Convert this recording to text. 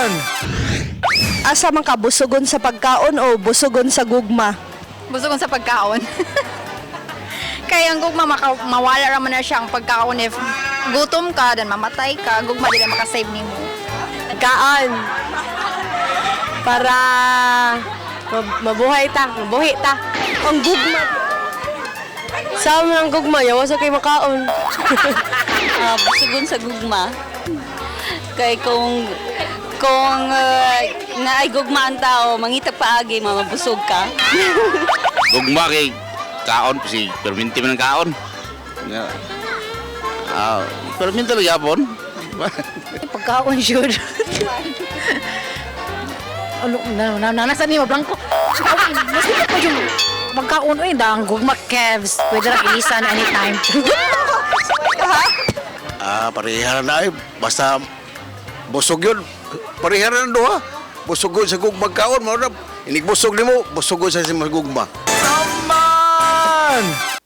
Aman! Asa man ka, busugon sa pagkaon o busugon sa gugma? Busugon sa pagkaon. Kaya ang gugma, mawala raman na siya ang pagkaon if gutom ka, dan mamatay ka, gugma din na makasave ni mo. Pagkaon. Para mabuhay ta, mabuhi ta. Ang gugma. Sa amin ang gugma, yawa sa kay makaon. Busugon sa gugma. Kay kung naay gugma ang tao, mangita paagi, mabusog ka. Gugma kay kaon si perminti man ang kaon. Perminti lagi apon. Pagkaon, sure. Ano, nanasan niyo, Blanco? Mas ko yung pagkaon, dang gugma Kevs. Pwede rin ilisan anytime. Pariharan na eh. Basta busog yun. Pariharan na doha. Busog yun sa gugma kaon. Inig busog ni mo, busog yun sa gugma. Aman!